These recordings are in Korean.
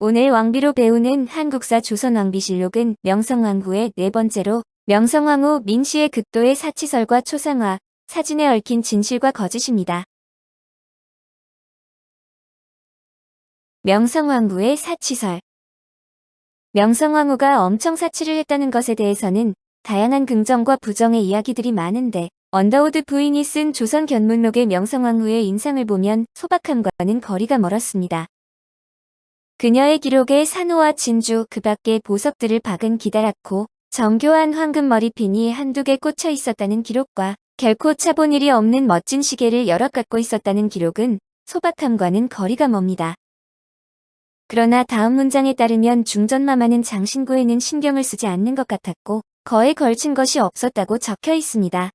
오늘 왕비로 배우는 한국사 조선왕비실록은 명성황 후의 네 번째로 명성황 후 민씨의 극도의 사치설과 초상화, 사진에 얽힌 진실과 거짓입니다. 명성황 후의 사치설. 명성황 후가 엄청 사치를 했다는 것에 대해서는 다양한 긍정과 부정의 이야기들이 많은데 언더우드 부인이 쓴 조선 견문록의 명성황 후의 인상을 보면 소박함과는 거리가 멀었습니다. 그녀의 기록에 산호와 진주 그 밖에 보석들을 박은 기다랗고 정교한 황금 머리핀이 한두 개 꽂혀 있었다는 기록과 결코 차본 일이 없는 멋진 시계를 여럿 갖고 있었다는 기록은 소박함과는 거리가 멉니다. 그러나 다음 문장에 따르면 중전마마는 장신구에는 신경을 쓰지 않는 것 같았고 거에 걸친 것이 없었다고 적혀 있습니다.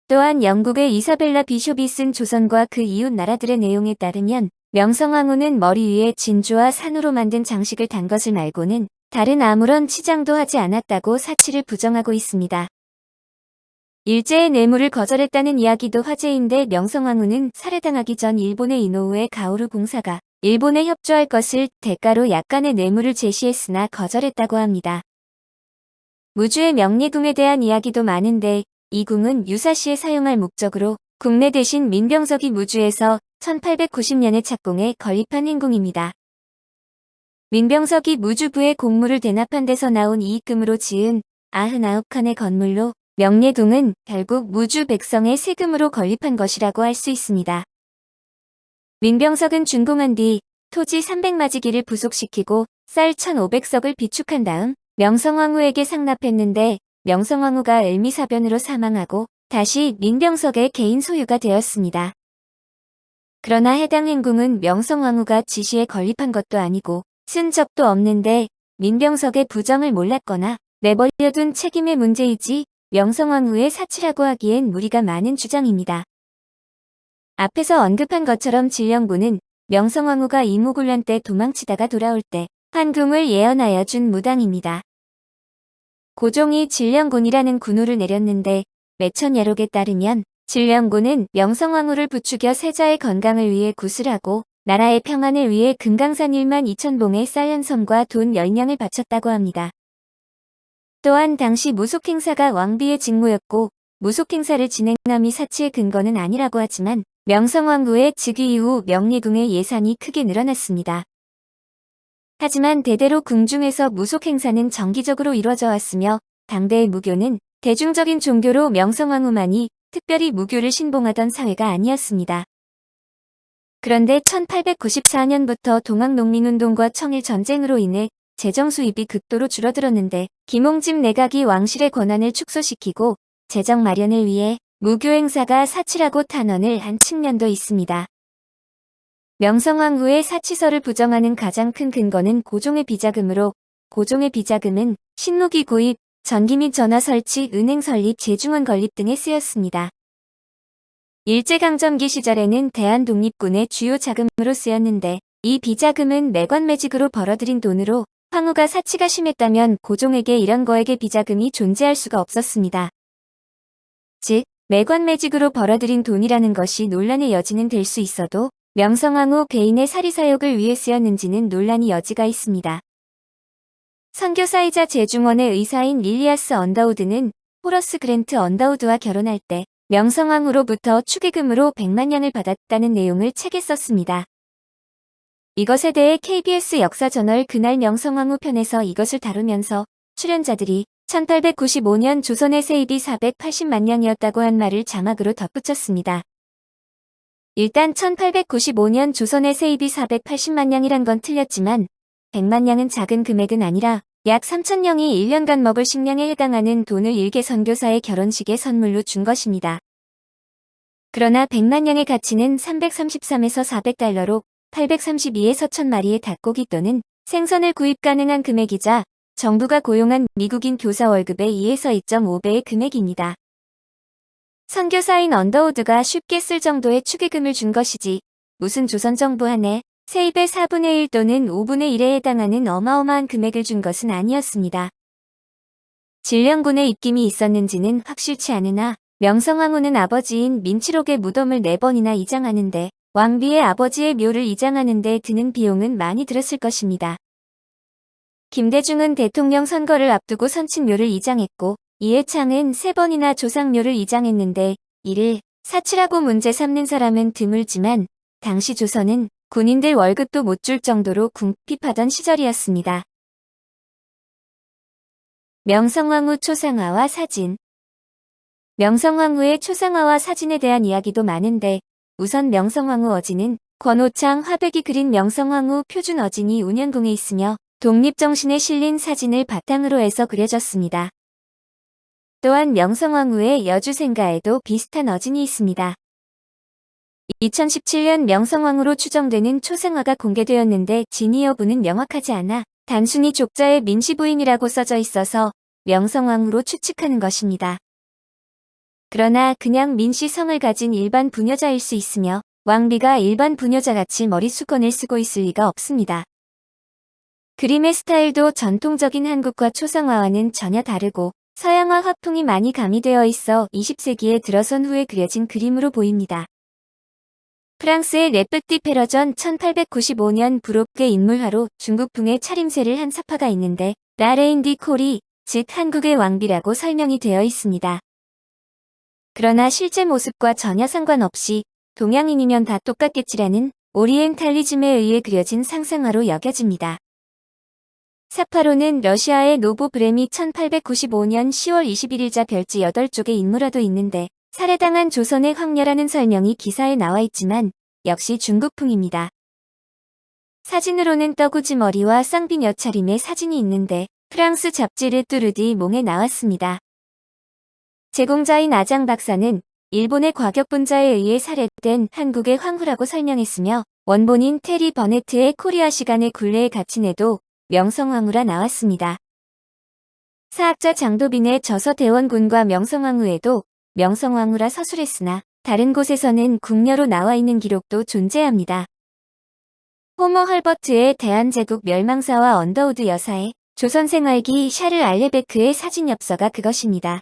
또한 영국의 이사벨라 비숍이 쓴 조선과 그 이웃 나라들의 내용에 따르면 명성황 후는 머리 위에 진주와 산으로 만든 장식을 단 것을 말고는 다른 아무런 치장도 하지 않았다고 사치를 부정하고 있습니다. 일제의 뇌물을 거절했다는 이야기도 화제인데 명성황 후는 살해당하기 전 일본의 이노우에 가오루 공사가 일본에 협조할 것을 대가로 약간의 뇌물을 제시했으나 거절했다고 합니다. 무주의 명리궁에 대한 이야기도 많은데 이 궁은 유사시에 사용할 목적으로 국내 대신 민병석이 무주에서 1890년에 착공해 건립한 행궁입니다. 민병석이 무주부에 공물을 대납한 데서 나온 이익금으로 지은 99칸의 건물로 명례궁은 결국 무주 백성의 세금으로 건립한 것이라고 할 수 있습니다. 민병석은 준공한 뒤 토지 300마지기를 부속시키고 쌀 1500석을 비축한 다음 명성황 후에게 상납했는데 명성황 후가 을미사변으로 사망하고 다시 민병석의 개인 소유가 되었습니다. 그러나 해당 행궁은 명성황 후가 지시에 건립한 것도 아니고 쓴 적도 없는데 민병석의 부정을 몰랐거나 내버려둔 책임의 문제이지 명성황 후의 사치라고 하기엔 무리가 많은 주장입니다. 앞에서 언급한 것처럼 질령군은 명성황 후가 임오군란 때 도망치다가 돌아올 때 환궁을 예언하여 준 무당입니다. 고종이 질령군이라는 군호를 내렸는데 매천예록에 따르면 질령군은 명성황 후를 부추겨 세자의 건강을 위해 굿을 나라의 평안을 위해 금강산 1만 2천봉의 쌀 한 섬과 돈 10냥을 바쳤다고 합니다. 또한 당시 무속행사가 왕비의 직무였고 무속행사를 진행함이 사치의 근거는 아니라고 하지만 명성황 후의 즉위 이후 명리궁의 예산이 크게 늘어났습니다. 하지만 대대로 궁중에서 무속행사는 정기적으로 이루어져 왔으며 당대의 무교는 대중적인 종교로 명성황 후만이 특별히 무교를 신봉하던 사회가 아니었습니다. 그런데 1894년부터 동학농민운동과 청일전쟁으로 인해 재정 수입이 극도로 줄어들었는데 김홍집 내각이 왕실의 권한을 축소시키고 재정 마련을 위해 무교 행사가 사치라고 탄원을 한 측면도 있습니다. 명성황 후의 사치설을 부정하는 가장 큰 근거는 고종의 비자금으로 고종의 비자금은 신무기 구입, 전기 및 전화 설치, 은행 설립, 제중원 건립 등에 쓰였습니다. 일제강점기 시절에는 대한독립군의 주요 자금으로 쓰였는데 이 비자금은 매관매직으로 벌어들인 돈으로 황 후가 사치가 심했다면 고종에게 이런 거액의 비자금이 존재할 수가 없었습니다. 즉 매관매직으로 벌어들인 돈이라는 것이 논란의 여지는 될 수 있어도 명성황 후 개인의 사리사욕을 위해 쓰였는지는 논란의 여지가 있습니다. 선교사이자 제중원의 의사인 릴리아스 언더우드는 호러스 그랜트 언더우드와 결혼할 때 명성황 후로부터 축의금으로 100만 냥을 받았다는 내용을 책에 썼습니다. 이것에 대해 KBS 역사저널 그날 명성황 후 편에서 이것을 다루면서 출연자들이 1895년 조선의 세입이 480만 냥이었다고 한 말을 자막으로 덧붙였습니다. 일단 1895년 조선의 세입이 480만 냥이란 건 틀렸지만 100만 냥은 작은 금액은 아니라 약 3,000냥이 1년간 먹을 식량에 해당하는 돈을 일개 선교사의 결혼식에 선물로 준 것입니다. 그러나 100만 냥의 가치는 333에서 400달러로 832에서 1000마리의 닭고기 또는 생선을 구입 가능한 금액이자 정부가 고용한 미국인 교사 월급의 2에서 2.5배의 금액입니다. 선교사인 언더우드가 쉽게 쓸 정도의 축의금을 준 것이지 무슨 조선 정부 한해 세입의 4분의 1 또는 5분의 1에 해당하는 어마어마한 금액을 준 것은 아니었습니다. 질령군의 입김이 있었는지는 확실치 않으나 명성황 후는 아버지인 민치록의 무덤을 4번이나 이장하는데 왕비의 아버지의 묘를 이장하는 데 드는 비용은 많이 들었을 것입니다. 김대중은 대통령 선거를 앞두고 선친묘를 이장했고 이해창은 3번이나 조상묘를 이장했는데 이를 사치라고 문제 삼는 사람은 드물지만 당시 조선은 군인들 월급도 못 줄 정도로 궁핍하던 시절이었습니다. 명성황후 초상화와 사진. 명성황후의 초상화와 사진에 대한 이야기도 많은데 우선 명성황후 어진은 권오창 화백이 그린 명성황후 표준 어진이 운현궁에 있으며 독립정신에 실린 사진을 바탕으로 해서 그려졌습니다. 또한 명성황후의 여주생가에도 비슷한 어진이 있습니다. 2017년 명성황후로 추정되는 초상화가 공개되었는데 진위 여부는 명확하지 않아 단순히 족자의 민씨부인이라고 써져 있어서 명성황후로 추측하는 것입니다. 그러나 그냥 민씨 성을 가진 일반 부녀자일 수 있으며 왕비가 일반 부녀자같이 머리수건을 쓰고 있을 리가 없습니다. 그림의 스타일도 전통적인 한국과 초상화와는 전혀 다르고 서양화 화풍이 많이 가미되어 있어 20세기에 들어선 후에 그려진 그림으로 보입니다. 프랑스의 레프티 페러전 1895년 브로케 인물화로 중국풍의 차림새를 한 사파가 있는데 라레인 디 코리, 즉 한국의 왕비라고 설명이 되어 있습니다. 그러나 실제 모습과 전혀 상관없이 동양인이면 다 똑같겠지라는 오리엔탈리즘에 의해 그려진 상상화로 여겨집니다. 사파로는 러시아의 노보 브렘이 1895년 10월 21일자 별지 8쪽의 인물화도 있는데 살해당한 조선의 황녀라는 설명이 기사에 나와 있지만 역시 중국풍입니다. 사진으로는 떠구지 머리와 쌍빈 여차림의 사진이 있는데 프랑스 잡지 르뚜르디 몽에 나왔습니다. 제공자인 아장 박사는 일본의 과격분자에 의해 살해된 한국의 황후라고 설명했으며 원본인 테리 버네트의 코리아 시간의 굴레에 갇힌 애도 명성황후라 나왔습니다. 사학자 장도빈의 저서 대원군과 명성황후에도 명성황후라 서술했으나 다른 곳에서는 궁녀로 나와 있는 기록도 존재합니다. 호머 헐버트의 대한제국 멸망사와 언더우드 여사의 조선생활기 샤르 알레베크의 사진 엽서가 그것입니다.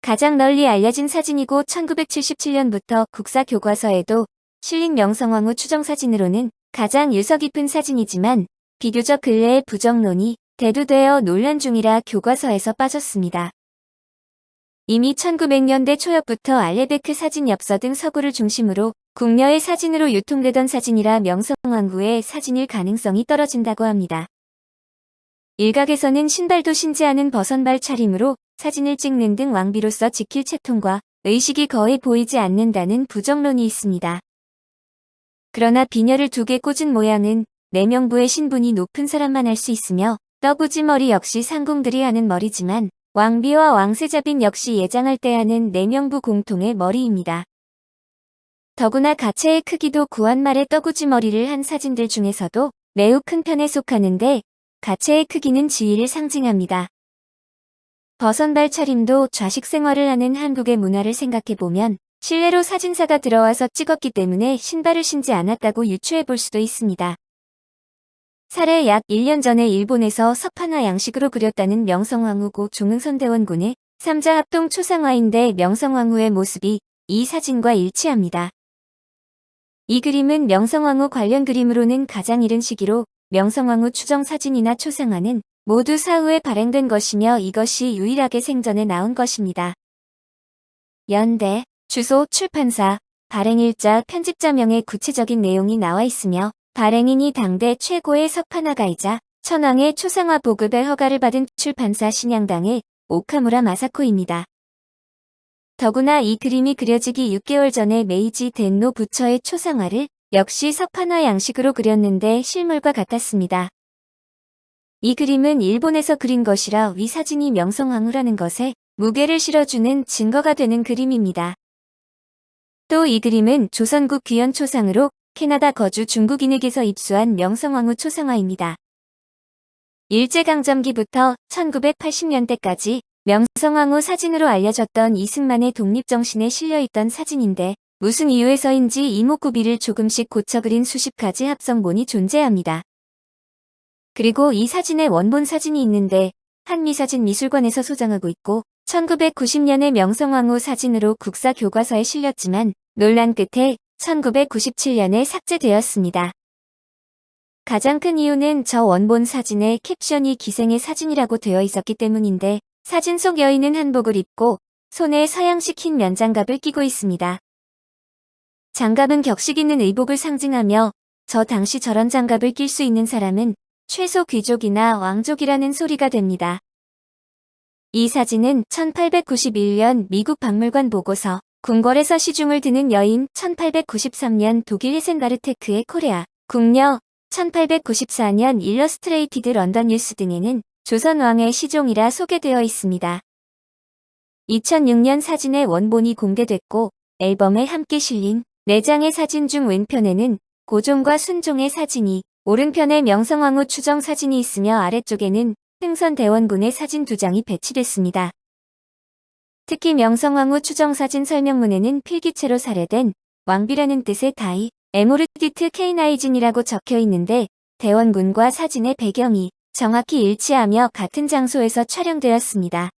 가장 널리 알려진 사진이고 1977년부터 국사교과서에도 실린 명성황후 추정사진으로는 가장 유서 깊은 사진이지만 비교적 근래의 부정론이 대두되어 논란 중이라 교과서에서 빠졌습니다. 이미 1900년대 초엽부터 알레베크 사진 엽서 등 서구를 중심으로 궁녀의 사진으로 유통되던 사진이라 명성황후의 사진일 가능성이 떨어진다고 합니다. 일각에서는 신발도 신지 않은 버선발 차림으로 사진을 찍는 등 왕비로서 지킬 채통과 의식이 거의 보이지 않는다는 부정론이 있습니다. 그러나 비녀를 2개 꽂은 모양은 내명부의 신분이 높은 사람만 할 수 있으며 떠구지 머리 역시 상궁들이 하는 머리지만 왕비와 왕세자빈 역시 예장할 때 하는 내명부 공통의 머리입니다. 더구나 가체의 크기도 구한말의 떠구지 머리를 한 사진들 중에서도 매우 큰 편에 속하는데 가체의 크기는 지위를 상징합니다. 버선발 차림도 좌식 생활을 하는 한국의 문화를 생각해보면 실내로 사진사가 들어와서 찍었기 때문에 신발을 신지 않았다고 유추해 볼 수도 있습니다. 살해 약 1년 전에 일본에서 석판화 양식으로 그렸다는 명성황후고 종흥선대원군의 3자 합동 초상화인데 명성황후의 모습이 이 사진과 일치합니다. 이 그림은 명성황후 관련 그림으로는 가장 이른 시기로 명성황후 추정 사진이나 초상화는 모두 사후에 발행된 것이며 이것이 유일하게 생전에 나온 것입니다. 연대, 주소, 출판사, 발행일자, 편집자명의 구체적인 내용이 나와 있으며 발행인이 당대 최고의 석판화가이자 천황의 초상화 보급의 허가를 받은 출판사 신양당의 오카무라 마사코입니다. 더구나 이 그림이 그려지기 6개월 전에 메이지 덴노 부처의 초상화를 역시 석판화 양식으로 그렸는데 실물과 같았습니다. 이 그림은 일본에서 그린 것이라 위 사진이 명성황후라는 것에 무게를 실어주는 증거가 되는 그림입니다. 또 이 그림은 조선국 귀연 초상으로 캐나다 거주 중국인에게서 입수한 명성황후 초상화입니다. 일제강점기부터 1980년대까지 명성황후 사진으로 알려졌던 이승만의 독립정신에 실려있던 사진인데 무슨 이유에서인지 이목구비를 조금씩 고쳐 그린 수십 가지 합성본이 존재합니다. 그리고 이 사진의 원본 사진이 있는데 한미사진미술관에서 소장하고 있고 1990년에 명성황후 사진으로 국사교과서에 실렸지만 논란 끝에 1997년에 삭제되었습니다. 가장 큰 이유는 저 원본 사진의 캡션이 기생의 사진이라고 되어 있었기 때문인데 사진 속 여인은 한복을 입고 손에 서양식 흰 면장갑을 끼고 있습니다. 장갑은 격식 있는 의복을 상징하며 저 당시 저런 장갑을 낄 수 있는 사람은 최소 귀족이나 왕족이라는 소리가 됩니다. 이 사진은 1891년 미국 박물관 보고서 궁궐에서 시중을 드는 여인 1893년 독일 헤센가르테크의 코레아 궁녀 1894년 일러스트레이티드 런던 뉴스 등에는 조선 왕의 시종이라 소개되어 있습니다. 2006년 사진의 원본이 공개됐고 앨범에 함께 실린 4장의 사진 중 왼편에는 고종과 순종의 사진이 오른편에 명성황후 추정 사진이 있으며 아래쪽에는 흥선대원군의 사진 2장이 배치됐습니다. 특히 명성황후 추정 사진 설명문에는 필기체로 살해된 왕비라는 뜻의 다이 에모르디트 케이나이진이라고 적혀 있는데 대원군과 사진의 배경이 정확히 일치하며 같은 장소에서 촬영되었습니다.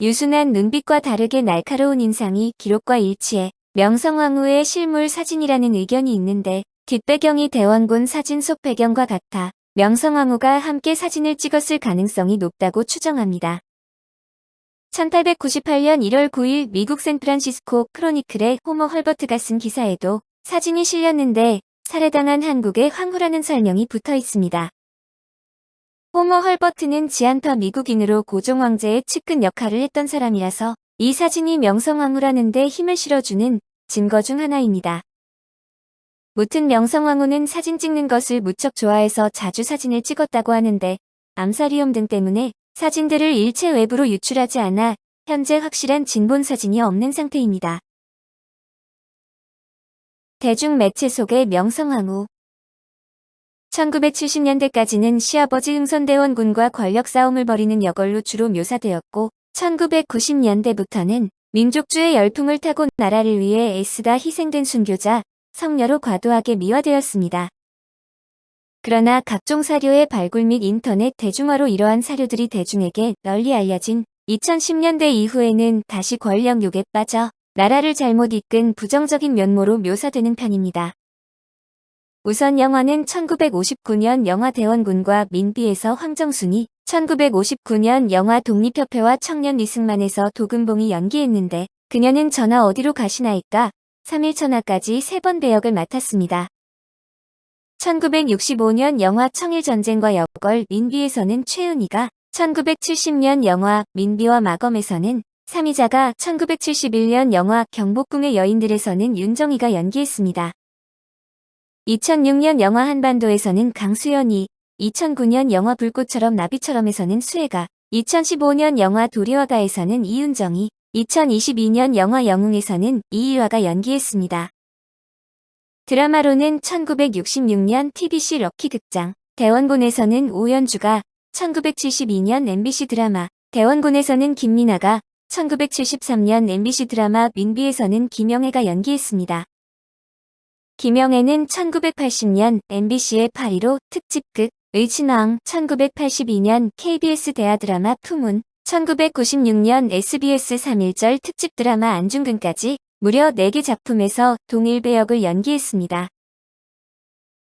유순한 눈빛과 다르게 날카로운 인상이 기록과 일치해 명성황후의 실물 사진이라는 의견이 있는데 뒷배경이 대원군 사진 속 배경과 같아 명성황후가 함께 사진을 찍었을 가능성이 높다고 추정합니다. 1898년 1월 9일 미국 샌프란시스코 크로니클의 호머 헐버트가 쓴 기사에도 사진이 실렸는데 살해당한 한국의 황후라는 설명이 붙어 있습니다. 호머 헐버트는 지안파 미국인으로 고종 황제의 측근 역할을 했던 사람이라서 이 사진이 명성황후라는데 힘을 실어주는 증거 중 하나입니다. 무튼 명성황후는 사진 찍는 것을 무척 좋아해서 자주 사진을 찍었다고 하는데 암살 위험 등 때문에 사진들을 일체 외부로 유출하지 않아 현재 확실한 진본 사진이 없는 상태입니다. 대중매체 속의 명성황후 1970년대까지는 시아버지 흥선대원군과 권력 싸움을 벌이는 여걸로 주로 묘사되었고 1990년대부터는 민족주의 열풍을 타고 나라를 위해 애쓰다 희생된 순교자, 성녀로 과도하게 미화되었습니다. 그러나 각종 사료의 발굴 및 인터넷 대중화로 이러한 사료들이 대중에게 널리 알려진 2010년대 이후에는 다시 권력 욕에 빠져 나라를 잘못 이끈 부정적인 면모로 묘사되는 편입니다. 우선 영화는 1959년 영화 대원군과 민비에서 황정순이 1959년 영화 독립협회와 청년 리승만에서 도금봉이 연기했는데 그녀는 전화 어디로 가시나이까 3일 천하까지 3번 배역을 맡았습니다. 1965년 영화 청일전쟁과 여걸 민비에서는 최은희가 1970년 영화 민비와 마검에서는 삼이자가 1971년 영화 경복궁의 여인들에서는 윤정희가 연기했습니다. 2006년 영화 한반도에서는 강수연이, 2009년 영화 불꽃처럼 나비처럼에서는 수혜가, 2015년 영화 도리와가에서는 이윤정이, 2022년 영화 영웅에서는 이일화가 연기했습니다. 드라마로는 1966년 TBC 럭키 극장, 대원군에서는 오연주가, 1972년 MBC 드라마, 대원군에서는 김민아가, 1973년 MBC 드라마 민비에서는 김영애가 연기했습니다. 김영애는 1980년 MBC의 8.15 특집극 의친왕, 1982년 KBS 대하 드라마 품운, 1996년 SBS 3.1절 특집 드라마 안중근까지 무려 4개 작품에서 동일 배역을 연기했습니다.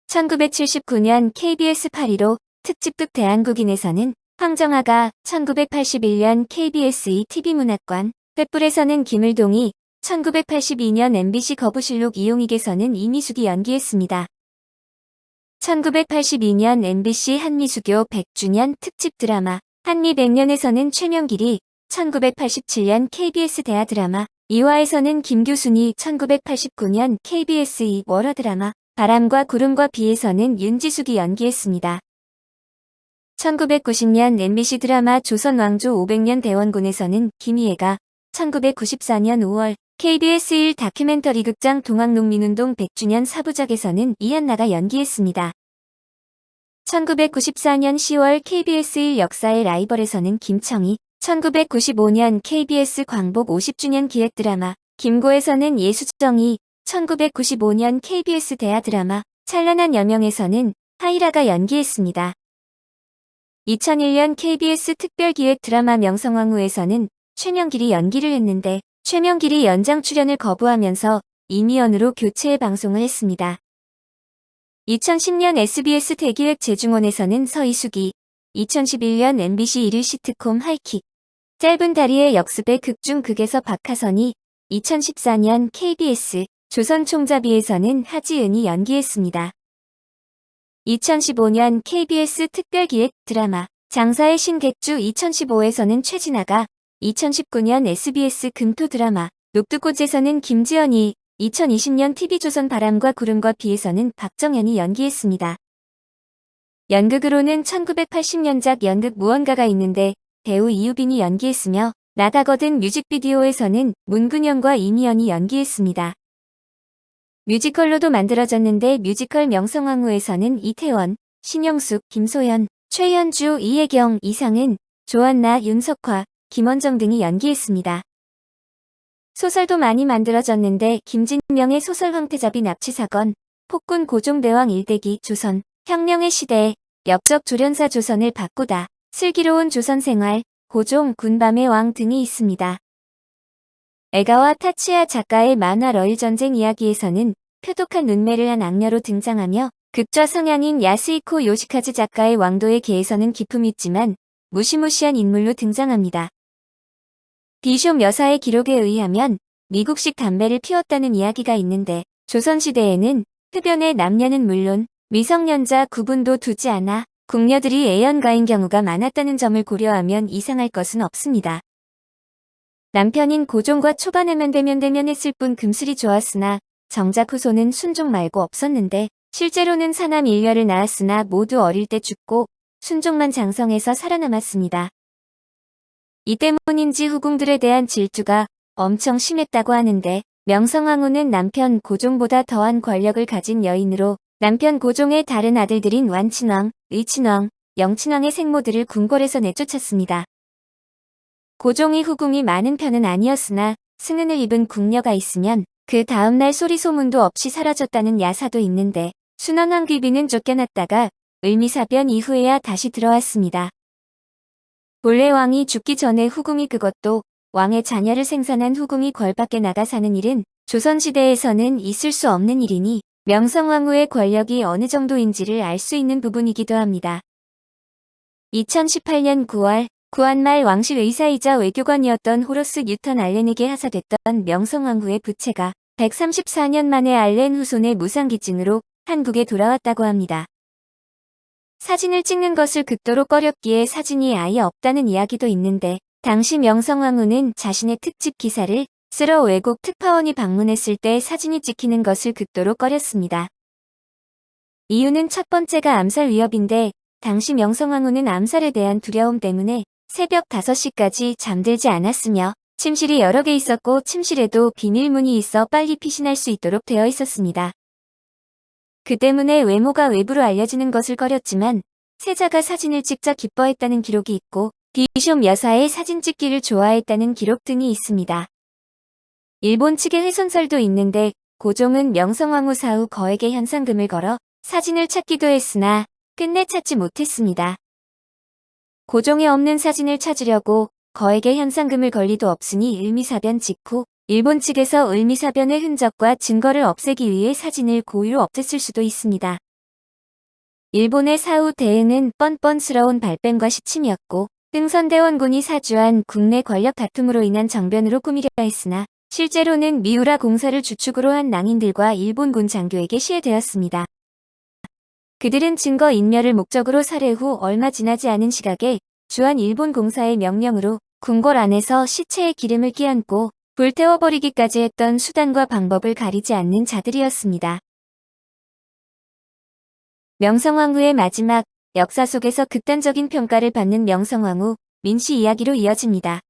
1979년 KBS 8.15 특집극 대한국인에서는 황정아가, 1981년 KBS 2 TV문학관, 횃불에서는 김을동이, 1982년 MBC 거부실록 이용익에서는 이미숙이 연기했습니다. 1982년 MBC 한미수교 100주년 특집 드라마 한미 100년에서는 최명길이, 1987년 KBS 대하 드라마 이화에서는 김규순이, 1989년 KBS 2 월화 드라마 바람과 구름과 비에서는 윤지숙이 연기했습니다. 1990년 MBC 드라마 조선왕조 500년 대원군에서는 김희애가, 1994년 5월 KBS 1 다큐멘터리 극장 동학농민운동 100주년 4부작에서는 이한나가 연기했습니다. 1994년 10월 KBS 1 역사의 라이벌에서는 김청희, 1995년 KBS 광복 50주년 기획 드라마 김고에서는 예수정이, 1995년 KBS 대하 드라마 찬란한 여명에서는 하이라가 연기했습니다. 2001년 KBS 특별기획 드라마 명성황후에서는 최명길이 연기를 했는데 최명길이 연장 출연을 거부하면서 이미연으로 교체 방송을 했습니다. 2010년 SBS 대기획 재중원에서는 서이숙이, 2011년 MBC 일일 시트콤 하이킥, 짧은 다리의 역습의 극중 극에서 박하선이, 2014년 KBS 조선 총잡이에서는 하지은이 연기했습니다. 2015년 KBS 특별기획 드라마 장사의 신객주 2015에서는 최진아가, 2019년 SBS 금토 드라마 녹두꽃에서는 김지연이, 2020년 TV조선 바람과 구름과 비에서는 박정현이 연기했습니다. 연극으로는 1980년작 연극 무언가가 있는데 배우 이유빈이 연기했으며 나가거든 뮤직비디오에서는 문근영과 이미연이 연기했습니다. 뮤지컬로도 만들어졌는데 뮤지컬 명성황후에서는 이태원, 신영숙, 김소연, 최현주, 이혜경, 이상은, 조한나, 윤석화, 김원정 등이 연기했습니다. 소설도 많이 만들어졌는데 김진명의 소설 황태자비 납치사건, 폭군 고종대왕 일대기 조선, 혁명의 시대, 역적 조련사 조선을 바꾸다, 슬기로운 조선생활, 고종, 군밤의 왕 등이 있습니다. 에가와 타치야 작가의 만화 러일전쟁 이야기에서는 표독한 눈매를 한 악녀로 등장하며 극좌 성향인 야스히코 요시카즈 작가의 왕도의 개에서는 기품이 있지만 무시무시한 인물로 등장합니다. 비숍 여사의 기록에 의하면 미국식 담배를 피웠다는 이야기가 있는데 조선시대에는 흡연의 남녀는 물론 미성년자 구분도 두지 않아 궁녀들이 애연가인 경우가 많았다는 점을 고려하면 이상할 것은 없습니다. 남편인 고종과 초반에만 대면했을 뿐 금슬이 좋았으나 정작 후손은 순종 말고 없었는데 실제로는 사남 일녀를 낳았으나 모두 어릴 때 죽고 순종만 장성해서 살아남았습니다. 이 때문인지 후궁들에 대한 질투가 엄청 심했다고 하는데 명성황후는 남편 고종보다 더한 권력을 가진 여인으로 남편 고종의 다른 아들들인 완친왕, 의친왕, 영친왕의 생모들을 궁궐에서 내쫓았습니다. 고종이 후궁이 많은 편은 아니었으나 승은을 입은 궁녀가 있으면 그 다음날 소리 소문도 없이 사라졌다는 야사도 있는데 순왕왕 귀비는 쫓겨났다가 을미사변 이후에야 다시 들어왔습니다. 본래 왕이 죽기 전에 후궁이 그것도 왕의 자녀를 생산한 후궁이 궐 밖에 나가 사는 일은 조선시대에서는 있을 수 없는 일이니 명성황후의 권력이 어느 정도인지를 알 수 있는 부분이기도 합니다. 2018년 9월 구한말 왕실 의사이자 외교관이었던 호러스 뉴턴 알렌에게 하사됐던 명성황후의 부채가 134년 만에 알렌 후손의 무상기증으로 한국에 돌아왔다고 합니다. 사진을 찍는 것을 극도로 꺼렸기에 사진이 아예 없다는 이야기도 있는데 당시 명성황후는 자신의 특집 기사를 쓰러 외국 특파원이 방문했을 때 사진이 찍히는 것을 극도로 꺼렸습니다. 이유는 첫 번째가 암살 위협인데 당시 명성황후는 암살에 대한 두려움 때문에 새벽 5시까지 잠들지 않았으며 침실이 여러 개 있었고 침실에도 비밀문이 있어 빨리 피신할 수 있도록 되어 있었습니다. 그 때문에 외모가 외부로 알려지는 것을 꺼렸지만 세자가 사진을 찍자 기뻐했다는 기록이 있고 비숍 여사의 사진 찍기를 좋아했다는 기록 등이 있습니다. 일본 측의 훼손설도 있는데 고종은 명성황후 사후 거액의 현상금을 걸어 사진을 찾기도 했으나 끝내 찾지 못했습니다. 고종의 없는 사진을 찾으려고 거액의 현상금을 걸 리도 없으니 을미사변 직후 일본 측에서 을미사변의 흔적과 증거를 없애기 위해 사진을 고의로 없앴을 수도 있습니다. 일본의 사후 대응은 뻔뻔스러운 발뺌과 시침이었고 흥선대원군이 사주한 국내 권력 다툼으로 인한 정변으로 꾸미려 했으나 실제로는 미우라 공사를 주축으로 한 낭인들과 일본군 장교에게 시해되었습니다. 그들은 증거 인멸을 목적으로 살해 후 얼마 지나지 않은 시각에 주한 일본 공사의 명령으로 궁궐 안에서 시체에 기름을 끼얹고 불태워버리기까지 했던 수단과 방법을 가리지 않는 자들이었습니다. 명성황후의 마지막, 역사 속에서 극단적인 평가를 받는 명성황후, 민씨 이야기로 이어집니다.